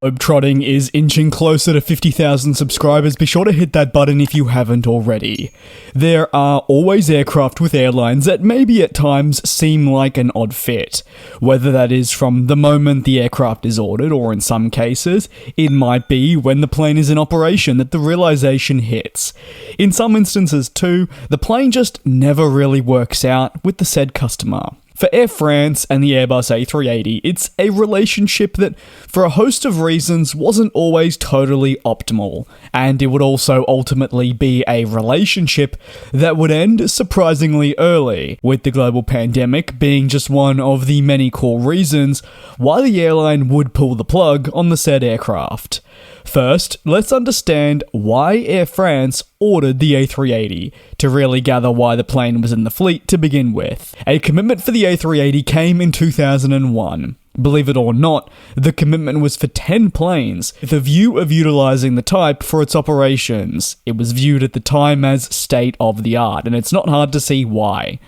GlobeTrotting is inching closer to 50,000 subscribers. Be sure to hit that button if you haven't already. There are always aircraft with airlines that maybe at times seem like an odd fit. Whether that is from the moment the aircraft is ordered, or in some cases, it might be when the plane is in operation that the realization hits. In some instances too, the plane just never really works out with the said customer. For Air France and the Airbus A380, it's a relationship that, for a host of reasons, wasn't always totally optimal, and it would also ultimately be a relationship that would end surprisingly early, with the global pandemic being just one of the many core reasons why the airline would pull the plug on the said aircraft. First, let's understand why Air France ordered the A380, to really gather why the plane was in the fleet to begin with. A commitment for the A380 came in 2001. Believe it or not, the commitment was for 10 planes, with a view of utilizing the type for its operations. It was viewed at the time as state-of-the-art, and it's not hard to see why.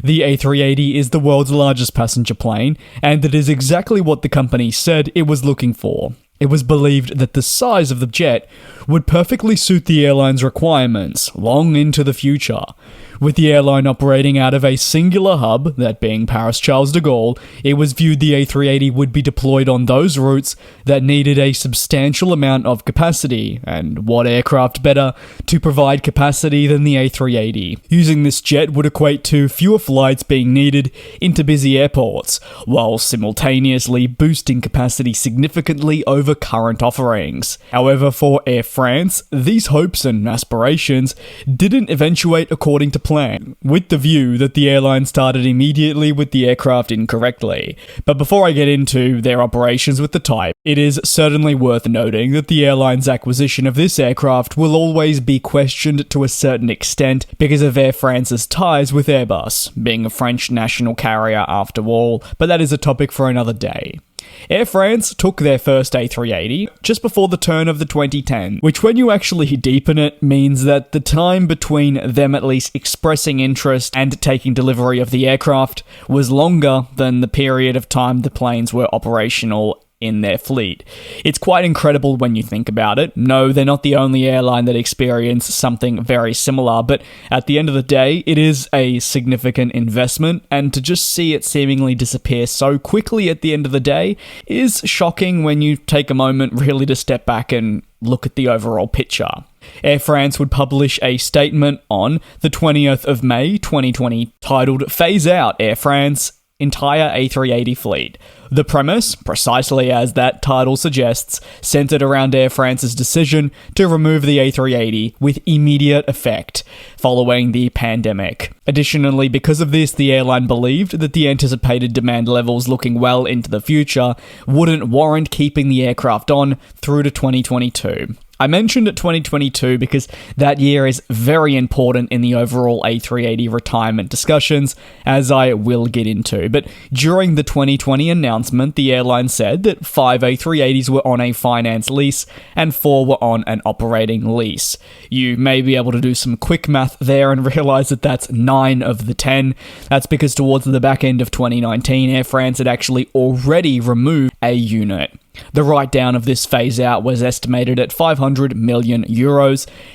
The A380 is the world's largest passenger plane, and it is exactly what the company said it was looking for. It was believed that the size of the jet would perfectly suit the airline's requirements long into the future. With the airline operating out of a singular hub, that being Paris Charles de Gaulle, it was viewed the A380 would be deployed on those routes that needed a substantial amount of capacity, and what aircraft better to provide capacity than the A380? Using this jet would equate to fewer flights being needed into busy airports, while simultaneously boosting capacity significantly over current offerings. However, for Air France, these hopes and aspirations didn't eventuate according to plan, with the view that the airline started immediately with the aircraft incorrectly. But before I get into their operations with the type, it is certainly worth noting that the airline's acquisition of this aircraft will always be questioned to a certain extent because of Air France's ties with Airbus, being a French national carrier after all, but that is a topic for another day. Air France took their first A380 just before the turn of the 2010s, which when you actually deepen it means that the time between them at least expressing interest and taking delivery of the aircraft was longer than the period of time the planes were operational in their fleet. It's quite incredible when you think about it. No, they're not the only airline that experienced something very similar, but at the end of the day, it is a significant investment, and to just see it seemingly disappear so quickly at the end of the day is shocking when you take a moment really to step back and look at the overall picture. Air France would publish a statement on the 20th of May 2020 titled "Phase Out Air France Entire A380 Fleet." The premise, precisely as that title suggests, centered around Air France's decision to remove the A380 with immediate effect following the pandemic. Additionally, because of this, the airline believed that the anticipated demand levels looking well into the future wouldn't warrant keeping the aircraft on through to 2022. I mentioned 2022 because that year is very important in the overall A380 retirement discussions, as I will get into. But during the 2020 announcement, the airline said that 5 A380s were on a finance lease and 4 were on an operating lease. You may be able to do some quick math there and realize that that's 9 of the 10. That's because towards the back end of 2019, Air France had actually already removed a unit. The write-down of this phase-out was estimated at €500 million,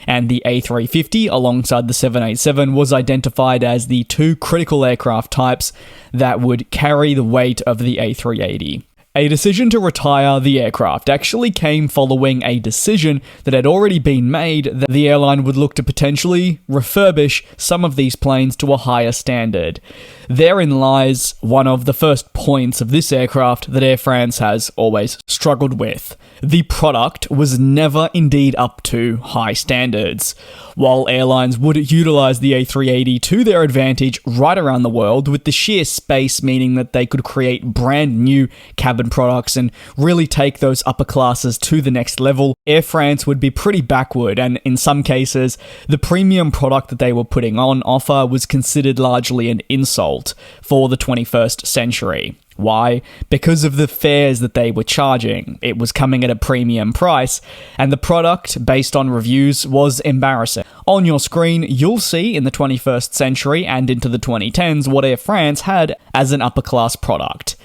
and the A350, alongside the 787, was identified as the 2 critical aircraft types that would carry the weight of the A380. A decision to retire the aircraft actually came following a decision that had already been made that the airline would look to potentially refurbish some of these planes to a higher standard. Therein lies one of the first points of this aircraft that Air France has always struggled with. The product was never indeed up to high standards. While airlines would utilize the A380 to their advantage right around the world, with the sheer space meaning that they could create brand new cabin products and really take those upper classes to the next level, Air France would be pretty backward, and in some cases, the premium product that they were putting on offer was considered largely an insult for the 21st century. Why? Because of the fares that they were charging. It was coming at a premium price, and the product, based on reviews, was embarrassing. On your screen, you'll see in the 21st century and into the 2010s what Air France had as an upper-class product.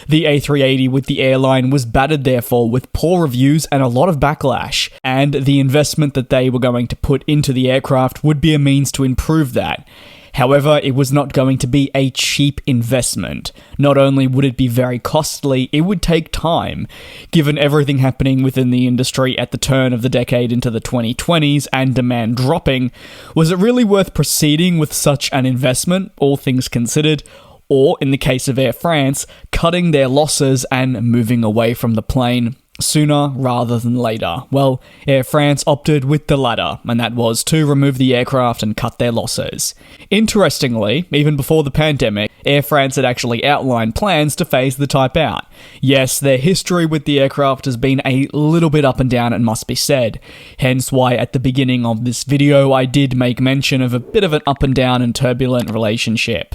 The A380 with the airline was battered therefore with poor reviews and a lot of backlash, and the investment that they were going to put into the aircraft would be a means to improve that. However, it was not going to be a cheap investment. Not only would it be very costly, it would take time. Given everything happening within the industry at the turn of the decade into the 2020s and demand dropping, was it really worth proceeding with such an investment, all things considered? Or, in the case of Air France, cutting their losses and moving away from the plane sooner rather than later? Well, Air France opted with the latter, and that was to remove the aircraft and cut their losses. Interestingly, even before the pandemic, Air France had actually outlined plans to phase the type out. Yes, their history with the aircraft has been a little bit up and down, it must be said. Hence why at the beginning of this video I did make mention of a bit of an up and down and turbulent relationship.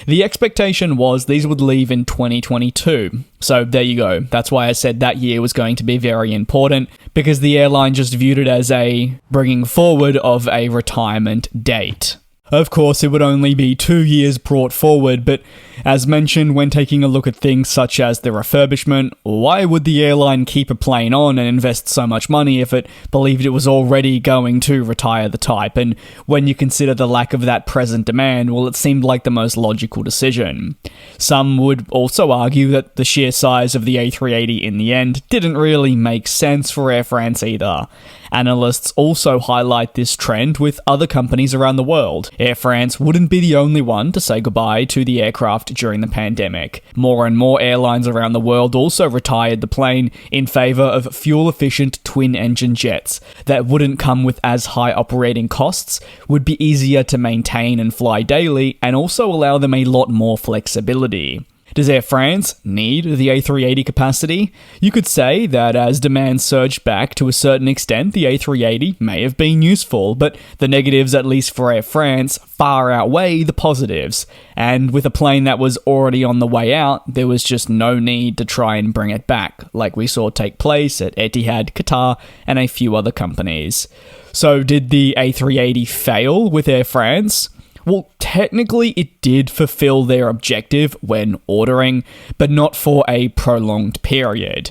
The expectation was these would leave in 2022. So there you go. That's why I said that year was going to be very important, because the airline just viewed it as a bringing forward of a retirement date. Of course, it would only be 2 years brought forward, but as mentioned when taking a look at things such as the refurbishment, why would the airline keep a plane on and invest so much money if it believed it was already going to retire the type? And when you consider the lack of that present demand, well, it seemed like the most logical decision. Some would also argue that the sheer size of the A380 in the end didn't really make sense for Air France either. Analysts also highlight this trend with other companies around the world. Air France wouldn't be the only one to say goodbye to the aircraft during the pandemic. More and more airlines around the world also retired the plane in favour of fuel-efficient twin-engine jets that wouldn't come with as high operating costs, would be easier to maintain and fly daily, and also allow them a lot more flexibility. Does Air France need the A380 capacity? You could say that as demand surged back to a certain extent, the A380 may have been useful, but the negatives, at least for Air France, far outweigh the positives. And with a plane that was already on the way out, there was just no need to try and bring it back, like we saw take place at Etihad, Qatar, and a few other companies. So did the A380 fail with Air France? Well, technically it did fulfill their objective when ordering, but not for a prolonged period.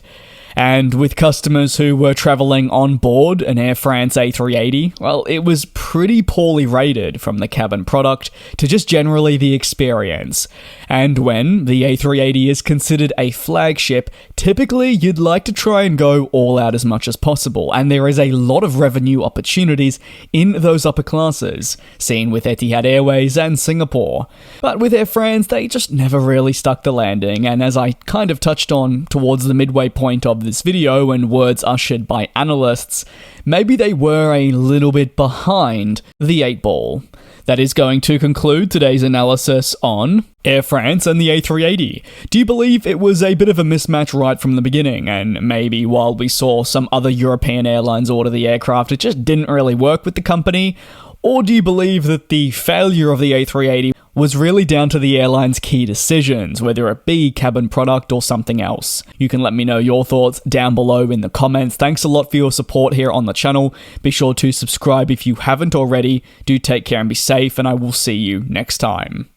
And with customers who were travelling on board an Air France A380, well, it was pretty poorly rated, from the cabin product to just generally the experience. And when the A380 is considered a flagship, typically you'd like to try and go all out as much as possible, and there is a lot of revenue opportunities in those upper classes, seen with Etihad Airways and Singapore. But with Air France, they just never really stuck the landing, and as I kind of touched on towards the midway point of this video and words ushered by analysts, maybe they were a little bit behind the 8 ball. That is going to conclude today's analysis on Air France and the A380. Do you believe it was a bit of a mismatch right from the beginning, and maybe while we saw some other European airlines order the aircraft, it just didn't really work with the company? Or do you believe that the failure of the A380 was really down to the airline's key decisions, whether it be cabin product or something else? You can let me know your thoughts down below in the comments. Thanks a lot for your support here on the channel. Be sure to subscribe if you haven't already. Do take care and be safe, and I will see you next time.